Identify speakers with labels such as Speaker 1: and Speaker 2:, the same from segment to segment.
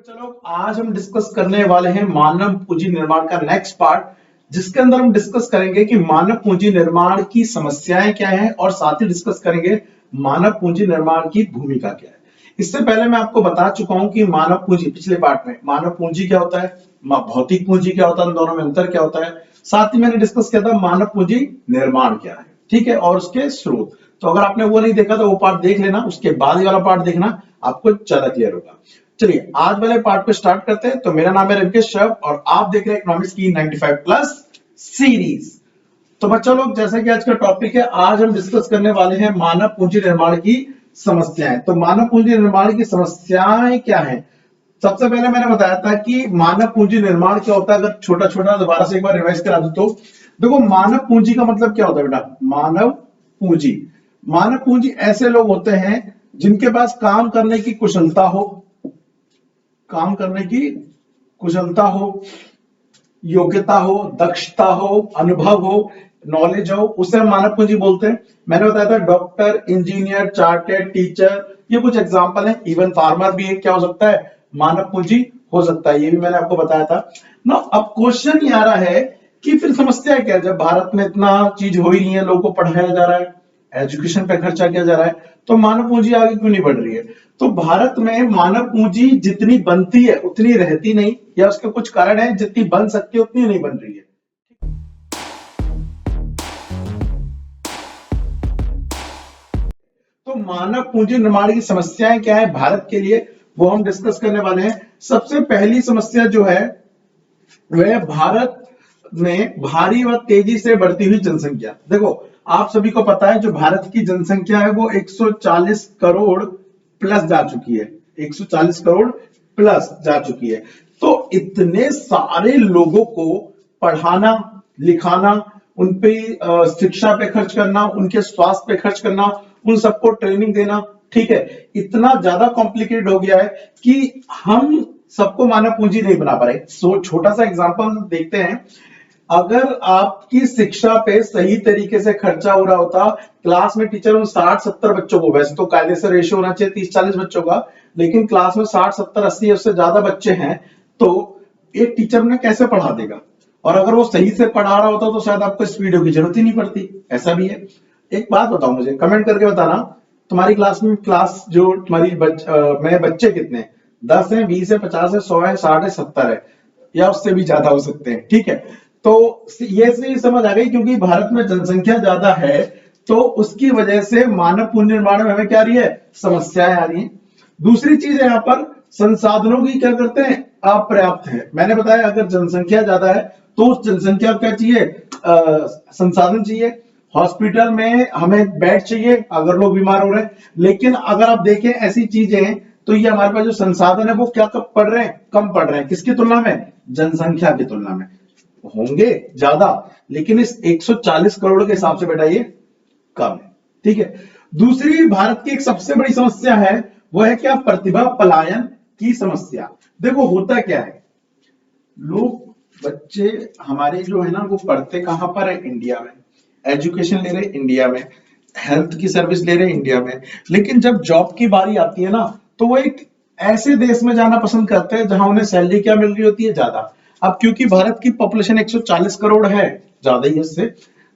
Speaker 1: चलो आज हम डिस्कस करने वाले हैं मानव पूंजी निर्माण का नेक्स्ट पार्ट, जिसके अंदर हम डिस्कस करेंगे कि मानव पूंजी निर्माण की समस्याएं क्या हैं और साथ ही डिस्कस करेंगे मानव पूंजी निर्माण की भूमिका क्या है। इससे पहले मैं आपको बता चुका हूं कि मानव पूंजी पिछले पार्ट में मानव पूंजी क्या होता है, भौतिक पूंजी क्या होता है, इन दोनों में अंतर क्या होता है। साथ ही मैंने डिस्कस किया था मानव पूंजी निर्माण क्या है, ठीक है, और उसके स्रोत। तो अगर आपने वो नहीं देखा तो वो पार्ट देख लेना, उसके बाद ही वाला पार्ट देखना, आपको ज्यादा क्लियर होगा। चलिए आज वाले पार्ट पे स्टार्ट करते हैं। तो मेरा नाम है रविकेश श्रव और आप देख रहे हैं इकोनॉमिक्स की 95 प्लस सीरीज। तो बच्चों लोग, जैसा कि आज का टॉपिक है, आज हम डिस्कस करने वाले हैं मानव पूंजी निर्माण की समस्याएं। तो मानव पूंजी निर्माण की समस्याएं क्या है? सबसे पहले मैंने बताया था कि मानव पूंजी निर्माण क्या होता है। अगर छोटा छोटा दोबारा से एक बार रिवाइज करा दूं तो देखो, मानव पूंजी का मतलब क्या होता है बेटा? मानव पूंजी ऐसे लोग होते हैं जिनके पास काम करने की कुशलता हो, योग्यता हो, दक्षता हो, अनुभव हो, नॉलेज हो, उसे हम मानव पूंजी बोलते हैं। मैंने बताया था डॉक्टर, इंजीनियर, चार्टेड, टीचर, ये कुछ एग्जांपल हैं। इवन फार्मर भी एक क्या हो सकता है? मानव पूंजी हो सकता है। ये भी मैंने आपको बताया था ना। अब क्वेश्चन ये आ रहा है कि फिर समस्या क्या है? जब भारत में इतना चीज हो ही नहीं है, लोगों को पढ़ाया जा रहा है, एजुकेशन पे खर्चा किया जा रहा है, तो मानव पूंजी आगे क्यों नहीं बढ़ रही है? तो भारत में मानव पूंजी जितनी बनती है उतनी रहती नहीं, या उसके कुछ कारण है, जितनी बन सकती है उतनी नहीं बन रही है। तो मानव पूंजी निर्माण की समस्याएं क्या है भारत के लिए, वो हम डिस्कस करने वाले हैं। सबसे पहली समस्या जो है वह भारत में भारी व तेजी से बढ़ती हुई जनसंख्या। देखो, आप सभी को पता है जो भारत की जनसंख्या है वो 140 करोड़ प्लस जा चुकी है। 140 करोड़ प्लस जा चुकी है। तो इतने सारे लोगों को पढ़ाना, लिखाना, उन पे शिक्षा पे खर्च करना, उनके स्वास्थ्य पे खर्च करना, उन सबको ट्रेनिंग देना, ठीक है, इतना ज्यादा कॉम्प्लिकेटेड हो गया है कि हम सबको मानव पूंजी नहीं बना पा रहे। सो छोटा सा एग्जांपल देखते हैं। अगर आपकी शिक्षा पे सही तरीके से खर्चा हो रहा होता, क्लास में टीचर उन 60-70 बच्चों को, वैसे तो कायदे से रेशियो होना चाहिए 30-40 बच्चों का, लेकिन क्लास में 60-70-80 उससे ज्यादा बच्चे हैं, तो एक टीचर ने कैसे पढ़ा देगा? और अगर वो सही से पढ़ा रहा होता तो शायद आपको इस वीडियो की जरूरत ही नहीं पड़ती। ऐसा भी है। एक बात बताओ, मुझे कमेंट करके बताना, तुम्हारी क्लास में जो तुम्हारी में बच्चे कितने? 10 है, 20 है, 50 है, 100 है, 60 है, 70 है, या उससे भी ज्यादा हो सकते हैं, ठीक है। तो ये से समझ आ गई, क्योंकि भारत में जनसंख्या ज्यादा है तो उसकी वजह से मानव पूंजी निर्माण में हमें क्या आ रही है? समस्याएं आ रही है। दूसरी चीज है, यहाँ पर संसाधनों की क्या करते हैं? अपर्याप्त है। मैंने बताया अगर जनसंख्या ज्यादा है तो उस जनसंख्या को क्या चाहिए? संसाधन चाहिए। हॉस्पिटल में हमें बेड चाहिए अगर लोग बीमार हो रहे हैं, लेकिन अगर आप देखें ऐसी चीजें, तो ये हमारे पास जो संसाधन है वो क्या कब पड़ रहे हैं? कम पड़ रहे हैं। किसकी तुलना में? जनसंख्या की तुलना में। होंगे ज्यादा, लेकिन इस 140 करोड़ के हिसाब से बेटा ये कम है, ठीक है। दूसरी भारत की एक सबसे बड़ी समस्या है, वो है क्या? प्रतिभा पलायन की समस्या। देखो होता क्या है, लोग, बच्चे हमारे जो है ना, वो पढ़ते कहां पर है? इंडिया में। एजुकेशन ले रहे इंडिया में, हेल्थ की सर्विस ले रहे इंडिया में, लेकिन जब जॉब की बारी आती है ना, तो वो एक ऐसे देश में जाना पसंद करते हैं जहां उन्हें सैलरी क्या मिल रही होती है? ज्यादा। अब क्योंकि भारत की पॉपुलेशन 140 करोड़ है, ज्यादा ही इससे,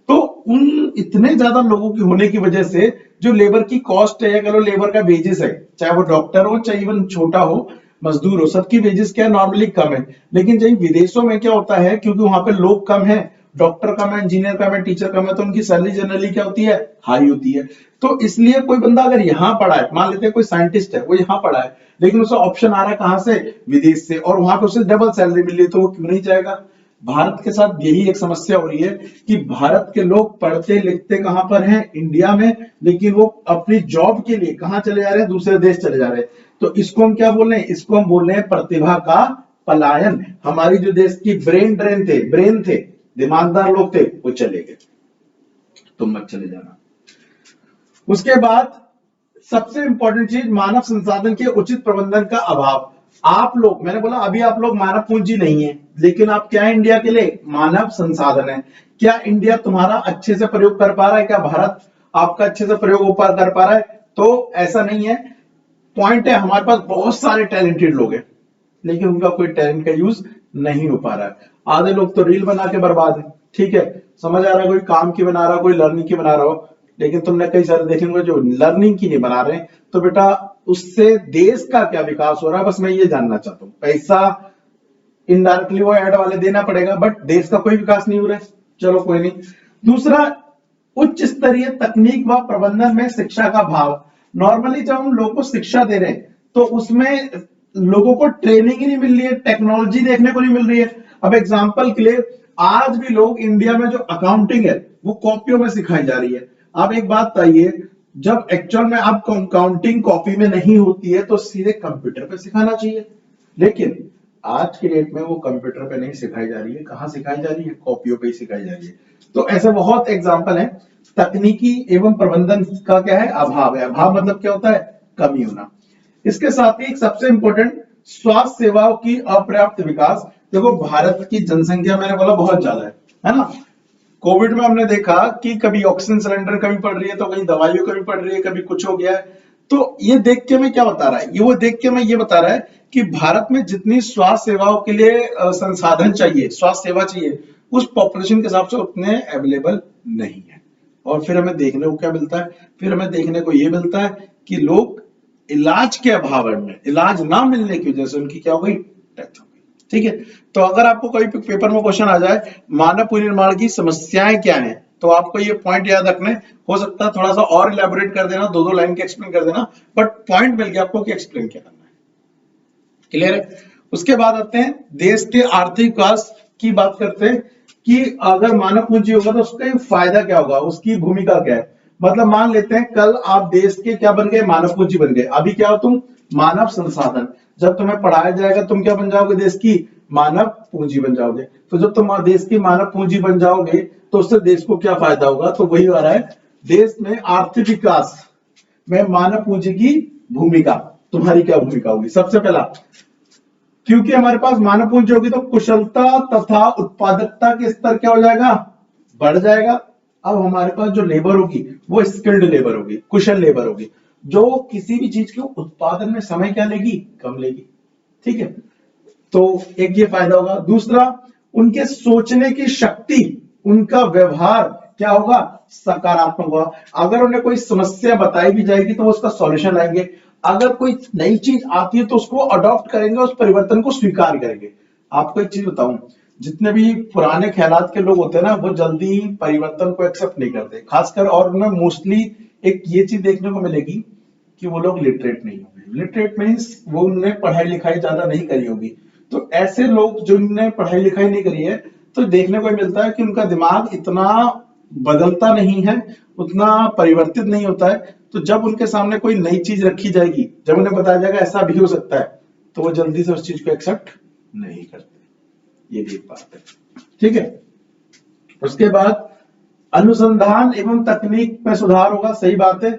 Speaker 1: तो उन इतने ज्यादा लोगों की होने की वजह से जो लेबर की कॉस्ट है, या कह लो लेबर का वेजेस है, चाहे वो डॉक्टर हो, चाहे इवन छोटा हो, मजदूर हो, सबकी वेजेस क्या नॉर्मली कम है। लेकिन जब विदेशों में क्या होता है, क्योंकि वहां पे लोग कम है, डॉक्टर कम है, इंजीनियर कम है, टीचर कम है, तो उनकी सैलरी जनरली क्या होती है? हाई होती है। तो इसलिए कोई बंदा अगर यहाँ पढ़ा है, मान लेते हैं कोई साइंटिस्ट है, वो यहाँ पढ़ा है, लेकिन उसे ऑप्शन आ रहा है कहां से? विदेश से, और वहां पे उसे डबल सैलरी मिल रही है, तो वो क्यों नहीं जाएगा? भारत के साथ यही एक समस्या हो रही है कि भारत के लोग पढ़ते लिखते कहां पर हैं? इंडिया में, लेकिन वो अपनी जॉब के लिए कहां चले जा रहे हैं? दूसरे देश चले जा रहे हैं। तो इसको हम क्या बोल रहे हैं? इसको हम बोल रहे हैं प्रतिभा का पलायन। हमारी जो देश की ब्रेन थे, दिमागदार लोग थे, वो चले गए। तुम मत चले जाना। उसके बाद सबसे इंपॉर्टेंट चीज, मानव संसाधन के उचित प्रबंधन का अभाव। आप लोग, मैंने बोला अभी आप लोग मानव पूंजी नहीं है, लेकिन आप क्या है इंडिया के लिए? मानव संसाधन है। क्या इंडिया तुम्हारा अच्छे से प्रयोग कर पा रहा है? क्या भारत आपका अच्छे से प्रयोग कर पा रहा है? तो ऐसा नहीं है। पॉइंट है, हमारे पास बहुत सारे टैलेंटेड लोग हैं, लेकिन उनका कोई टैलेंट का यूज नहीं हो पा रहा है। आधे लोग तो रील बना के बर्बाद है, ठीक है, समझ आ रहा है, कोई काम की बना रहा, कोई लर्निंग की बना रहा हो, लेकिन तुमने कई सारे देखेंगे जो लर्निंग की नहीं बना रहे, तो बेटा उससे देश का क्या विकास हो रहा है, बस मैं ये जानना चाहता हूँ। पैसा इनडायरेक्टली वो ऐड वाले देना पड़ेगा, बट देश का कोई विकास नहीं हो रहा है। चलो कोई नहीं। दूसरा, उच्च स्तरीय तकनीक व प्रबंधन में शिक्षा का भाव। नॉर्मली जब हम लोगों को शिक्षा दे रहे हैं तो उसमें लोगों को ट्रेनिंग ही नहीं मिल रही है, टेक्नोलॉजी देखने को नहीं मिल रही है। अब एग्जांपल के लिए, आज भी लोग इंडिया में जो अकाउंटिंग है वो कॉपियों में सिखाई जा रही है। आप एक बात बताइए, जब एक्चुअल में आप अकाउंटिंग कॉपी में नहीं होती है तो सीधे कंप्यूटर पे सिखाना चाहिए, लेकिन आज के डेट में वो कंप्यूटर पे नहीं सिखाई जा रही है, कहां सिखाई जा रही है, कॉपियों पे ही सिखाई जा रही है। तो ऐसे बहुत एग्जांपल हैं। तकनीकी एवं प्रबंधन का क्या है, अभाव है। अभाव मतलब क्या होता है, कमी होना। इसके साथ ही सबसे इंपॉर्टेंट, स्वास्थ्य सेवाओं की अपर्याप्त विकास। देखो भारत की जनसंख्या मैंने बोला बहुत ज्यादा है ना। कोविड में हमने देखा कि कभी ऑक्सीजन सिलेंडर कमी पड़ रही है, तो कहीं दवाइयों कमी पड़ रही है, कभी कुछ हो गया है। तो ये देख के मैं क्या बता रहा है, ये वो देख के मैं ये बता रहा है कि भारत में जितनी स्वास्थ्य सेवाओं के लिए संसाधन चाहिए, स्वास्थ्य सेवा चाहिए, उस पॉपुलेशन के हिसाब से उतने अवेलेबल नहीं है। और फिर हमें देखने को क्या मिलता है, फिर हमें देखने को ये मिलता है कि लोग इलाज के अभाव में, इलाज ना मिलने की वजह से उनकी क्या हो गई, डेथ हो गई। ठीक है, तो अगर आपको कोई पेपर में क्वेश्चन आ जाए मानव पुनर्निर्माण की समस्याएं क्या हैं, तो आपको ये पॉइंट याद रखने, हो सकता है थोड़ा सा और इलेबोरेट कर देना, दो दो लाइन के एक्सप्लेन कर देना, बट पॉइंट मिल गया आपको कि एक्सप्लेन क्या करना है। क्लियर है। उसके बाद आते हैं देश के आर्थिक विकास की बात करते हैं कि अगर मानव पूंजी होगा तो उसका फायदा क्या होगा, उसकी भूमिका क्या है। मतलब मान लेते हैं कल आप देश के क्या बन गए, मानव पूंजी बन गए। अभी क्या हो तुम, मानव संसाधन। जब तुम्हें पढ़ाया जाएगा तुम क्या बन जाओगे, देश की मानव पूंजी बन जाओगे। तो जब तुम देश की मानव पूंजी बन जाओगे तो उससे देश को क्या फायदा होगा, तो वही आ रहा है, देश में आर्थिक विकास में मानव पूंजी की भूमिका, तुम्हारी क्या भूमिका होगी। सबसे पहला, क्योंकि हमारे पास मानव पूंजी होगी तो कुशलता तथा उत्पादकता के स्तर क्या हो जाएगा, बढ़ जाएगा। अब हमारे पास जो लेबर होगी वो स्किल्ड लेबर होगी, कुशल लेबर होगी, जो किसी भी चीज के उत्पादन में समय क्या लेगी, कम लेगी। ठीक है, तो एक ये फायदा होगा। दूसरा, उनके सोचने की शक्ति, उनका व्यवहार क्या होगा, सकारात्मक होगा। अगर उन्हें कोई समस्या बताई भी जाएगी तो वो उसका सॉल्यूशन लाएंगे। अगर कोई नई चीज आती है तो उसको अडॉप्ट करेंगे, उस परिवर्तन को स्वीकार करेंगे। आपको एक चीज बताऊं, जितने भी पुराने ख्यालात के लोग होते हैं ना, वो जल्दी परिवर्तन को एक्सेप्ट नहीं करते, खासकर। और उन्हें मोस्टली एक ये चीज देखने को मिलेगी कि वो लोग लिटरेट नहीं होंगे। लिटरेट मीन्स वो उन्होंने पढ़ाई लिखाई ज्यादा नहीं करी होगी। तो ऐसे लोग जिनने पढ़ाई लिखाई नहीं करी है, तो देखने को मिलता है कि उनका दिमाग इतना बदलता नहीं है, उतना परिवर्तित नहीं होता है। तो जब उनके सामने कोई नई चीज रखी जाएगी, जब उन्हें बताया जाएगा ऐसा भी हो सकता है, तो वो जल्दी से उस चीज को एक्सेप्ट नहीं करते। ये भी एक बात है। ठीक है, उसके बाद अनुसंधान एवं तकनीक में सुधार होगा, सही बात है।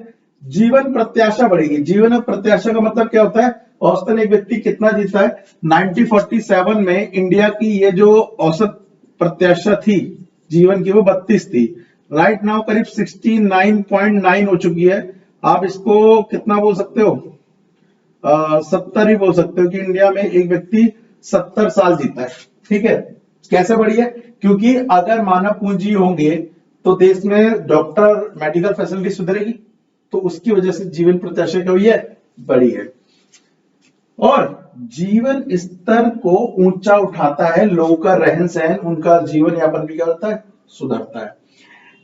Speaker 1: जीवन प्रत्याशा बढ़ेगी। जीवन प्रत्याशा का मतलब क्या होता है, औसतन एक व्यक्ति कितना जीता है। 1947 में इंडिया की ये जो औसत प्रत्याशा थी जीवन की, वो 32 थी। राइट नाउ करीब 69.9 हो चुकी है। आप इसको कितना बोल सकते हो, 70 ही बोल सकते हो कि इंडिया में एक व्यक्ति 70 साल जीता है। ठीक है, कैसे बढ़ी है, क्योंकि अगर मानव पूंजी होंगे तो देश में डॉक्टर, मेडिकल फैसिलिटी सुधरेगी, तो उसकी वजह से जीवन प्रत्याशा क्या हुई है, बढ़ी है। और जीवन स्तर को ऊंचा उठाता है, लोगों का रहन सहन, उनका जीवन यापन भी क्या होता है, सुधरता है।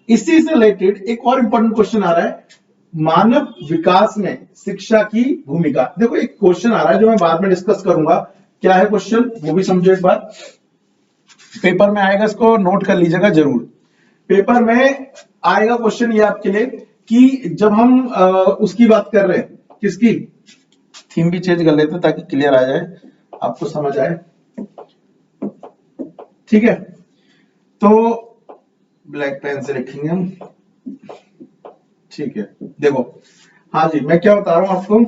Speaker 1: इसी से रिलेटेड एक और इंपॉर्टेंट क्वेश्चन आ रहा है, मानव विकास में शिक्षा की भूमिका। देखो एक क्वेश्चन आ रहा है जो मैं बाद में डिस्कस करूंगा, क्या है क्वेश्चन वो भी समझो एक बार, पेपर में आएगा, इसको नोट कर लीजिएगा जरूर। पेपर में आएगा क्वेश्चन ये आपके लिए कि जब हम उसकी बात कर रहे हैं, किसकी, थीम भी चेंज कर लेते हैं ताकि क्लियर आ जाए, आपको समझ आए। ठीक है, तो ब्लैक पेन से लिखेंगे हम। ठीक है, देखो, हाँ जी, मैं क्या बता रहा हूं आपको,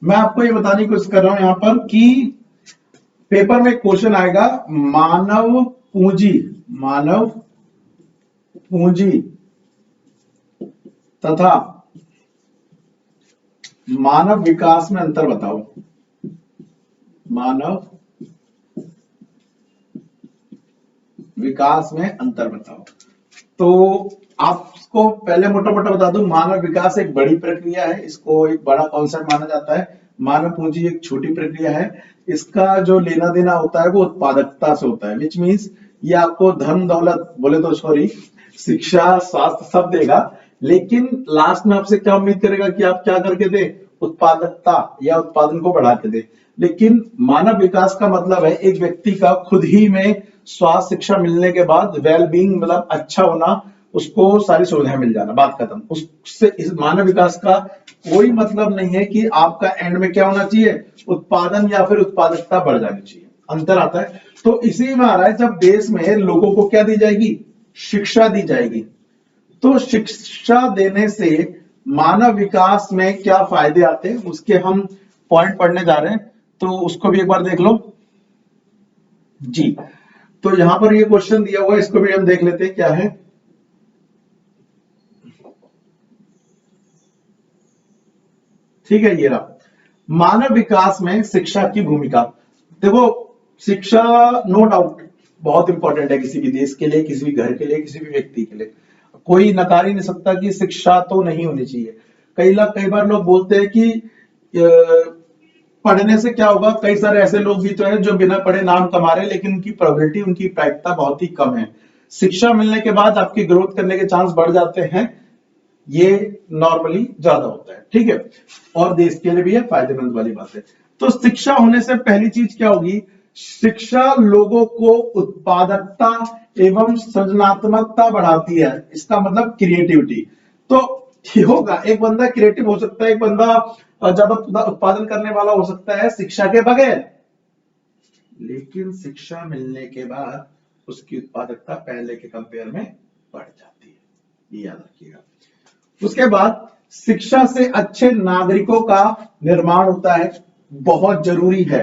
Speaker 1: मैं आपको ये बताने की कोशिश कर रहा हूं यहां पर कि पेपर में क्वेश्चन आएगा, मानव पूंजी, मानव पूंजी तथा मानव विकास में अंतर बताओ। मानव विकास में अंतर बताओ। तो आपको पहले मोटा मोटा बता दूं, मानव विकास एक बड़ी प्रक्रिया है, इसको एक बड़ा कॉन्सेप्ट माना जाता है। मानव पूंजी एक छोटी प्रक्रिया है। इसका जो लेना देना होता है वो उत्पादकता से होता है, विच मीन्स ये आपको धन दौलत बोले तो सॉरी शिक्षा स्वास्थ्य सब देगा, लेकिन लास्ट में आपसे क्या उम्मीद करेगा कि आप क्या करके दे, उत्पादकता या उत्पादन को बढ़ा के दे। लेकिन मानव विकास का मतलब है एक व्यक्ति का खुद ही में स्वास्थ्य शिक्षा मिलने के बाद वेल बीइंग मतलब अच्छा होना, उसको सारी सुविधाएं मिल जाना, बात खत्म। उससे इस मानव विकास का कोई मतलब नहीं है कि आपका एंड में क्या होना चाहिए, उत्पादन या फिर उत्पादकता बढ़ जानी चाहिए, अंतर आता है। तो इसी में आ रहा है जब देश में लोगों को क्या दी जाएगी, शिक्षा दी जाएगी। तो शिक्षा देने से मानव विकास में क्या फायदे आते हैं उसके हम पॉइंट पढ़ने जा रहे हैं, तो उसको भी एक बार देख लो जी। तो यहां पर ये क्वेश्चन दिया हुआ है, इसको भी हम देख लेते हैं क्या है। ठीक है, ये रहा मानव विकास में शिक्षा की भूमिका। देखो शिक्षा नो डाउट बहुत इंपॉर्टेंट है किसी भी देश के लिए, किसी भी घर के लिए, किसी भी व्यक्ति के लिए। कोई नकार ही नहीं सकता कि शिक्षा तो नहीं होनी चाहिए। कई बार लोग बोलते हैं कि पढ़ने से क्या होगा, कई सारे ऐसे लोग भी तो हैं जो बिना पढ़े नाम कमा रहे हैं, लेकिन उनकी प्रोबेबिलिटी, उनकी प्रायिकता बहुत ही कम है। शिक्षा मिलने के बाद आपकी ग्रोथ करने के चांस बढ़ जाते हैं, ये नॉर्मली ज्यादा होता है, ठीक है, और देश के लिए भी ये फायदेमंद वाली बात है। तो शिक्षा होने से पहली चीज क्या होगी, शिक्षा लोगों को उत्पादकता एवं सृजनात्मकता बढ़ाती है। इसका मतलब क्रिएटिविटी। तो होगा, एक बंदा क्रिएटिव हो सकता है, एक बंदा ज्यादा उत्पादन करने वाला हो सकता है शिक्षा के बगैर, लेकिन शिक्षा मिलने के बाद उसकी उत्पादकता पहले के कंपेयर में बढ़ जाती है, ये याद रखिएगा। उसके बाद शिक्षा से अच्छे नागरिकों का निर्माण होता है, बहुत जरूरी है।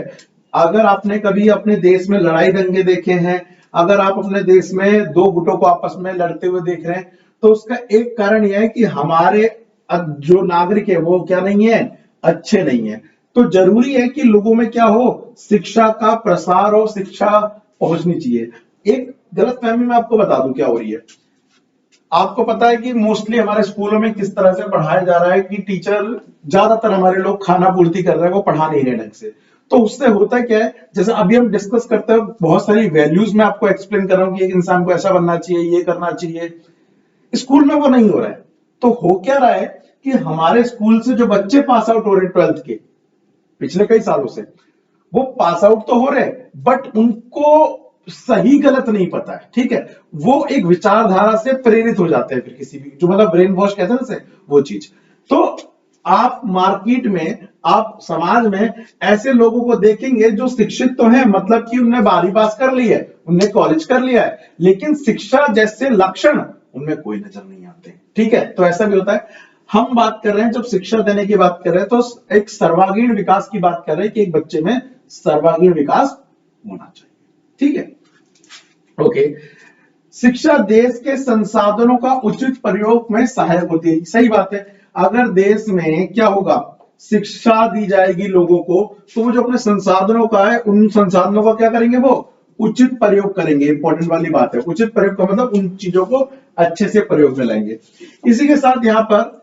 Speaker 1: अगर आपने कभी अपने देश में लड़ाई दंगे देखे हैं, अगर आप अपने देश में दो गुटों को आपस में लड़ते हुए देख रहे हैं, तो उसका एक कारण यह है कि हमारे जो नागरिक है वो क्या नहीं है, अच्छे नहीं है। तो जरूरी है कि लोगों में क्या हो, शिक्षा का प्रसार हो, शिक्षा पहुंचनी चाहिए। एक गलतफहमी मैं आपको बता दूं क्या हो रही है। आपको पता है कि मोस्टली हमारे स्कूलों में किस तरह से पढ़ाया जा रहा है कि टीचर, ज्यादातर हमारे लोग खाना पूर्ति कर रहे हैं, वो पढ़ा नहीं रहे ढंग से। तो उससे होता क्या है, जैसे अभी हम डिस्कस करते हैं बहुत सारी वैल्यूज में आपको एक्सप्लेन कर रहा हूं कि एक इंसान को ऐसा बनना चाहिए, ये करना चाहिए, स्कूल में वो नहीं हो रहा है। तो हो क्या रहा है कि हमारे स्कूल से जो बच्चे पास आउट हो रहे 12th के पिछले कई सालों से, वो पास आउट तो हो रहे बट उनको सही गलत नहीं पता है, ठीक है, वो एक विचारधारा से प्रेरित हो जाते हैं, फिर किसी भी जो मतलब ब्रेन वॉश कहते हैं ना से, वो चीज। तो आप मार्केट में, आप समाज में ऐसे लोगों को देखेंगे जो शिक्षित तो हैं, मतलब कि उनने 12वीं पास कर ली है, उनने कॉलेज कर लिया है, लेकिन शिक्षा जैसे लक्षण उनमें कोई नजर नहीं आते, ठीक है। तो ऐसा भी होता है। हम बात कर रहे हैं, जब शिक्षा देने की बात कर रहे हैं तो एक सर्वांगीण विकास की बात कर रहे हैं कि एक बच्चे में सर्वांगीण विकास होना चाहिए, ठीक है, ओके। शिक्षा देश के संसाधनों का उचित प्रयोग में सहायक होती है, सही बात है। अगर देश में क्या होगा, शिक्षा दी जाएगी लोगों को, तो वो जो अपने संसाधनों का है, उन संसाधनों का क्या करेंगे, वो उचित प्रयोग करेंगे। इंपॉर्टेंट वाली बात है, उचित प्रयोग का मतलब उन चीजों को अच्छे से प्रयोग में लाएंगे। इसी के साथ यहां पर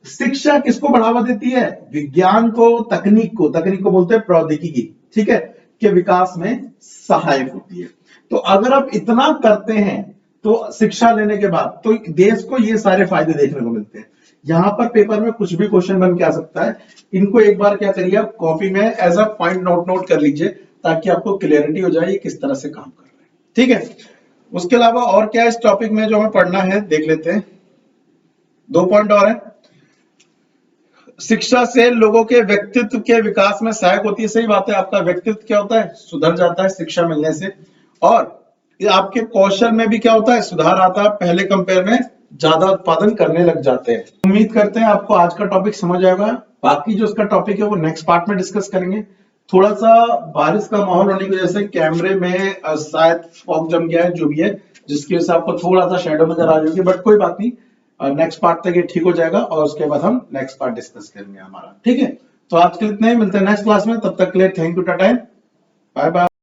Speaker 1: शिक्षा किसको बढ़ावा देती है, विज्ञान को, तकनीक को बोलते हैं प्रौद्योगिकी, ठीक है, के विकास में सहायक होती है। तो अगर आप इतना करते हैं तो शिक्षा लेने के बाद, तो देश को ये सारे फायदे देखने को मिलते हैं। यहां पर पेपर में कुछ भी क्वेश्चन बन के आ सकता है, इनको एक बार क्या करिए, आप कॉपी में एज अ पॉइंट नोट कर लीजिए, ताकि आपको क्लियरिटी हो जाए ये किस तरह से काम कर रहे हैं, ठीक है। उसके अलावा और क्या इस टॉपिक में जो हमें पढ़ना है, देख लेते हैं। 2 पॉइंट और है। शिक्षा से लोगों के व्यक्तित्व के विकास में सहायक होती है, सही बात है। आपका व्यक्तित्व क्या होता है, सुधर जाता है शिक्षा मिलने से, और आपके कौशल में भी क्या होता है, सुधार आता है, पहले कंपेयर में ज्यादा उत्पादन करने लग जाते हैं। उम्मीद करते हैं आपको आज का टॉपिक समझ आएगा। बाकी जो उसका टॉपिक है वो नेक्स्ट पार्ट में डिस्कस करेंगे। थोड़ा सा बारिश का माहौल होने की वजह से कैमरे में शायद फॉग जम गया है, जो भी है, जिसकी वजह से आपको थोड़ा सा शेडो नजर आ रही होगी, बट कोई बात नहीं, नेक्स्ट पार्ट तक ये ठीक हो जाएगा और उसके बाद हम नेक्स्ट पार्ट डिस्कस करेंगे हमारा, ठीक है। तो आज के लिए इतना ही, मिलते हैं नेक्स्ट क्लास में, तब तक के लिए thank you, tata, bye bye.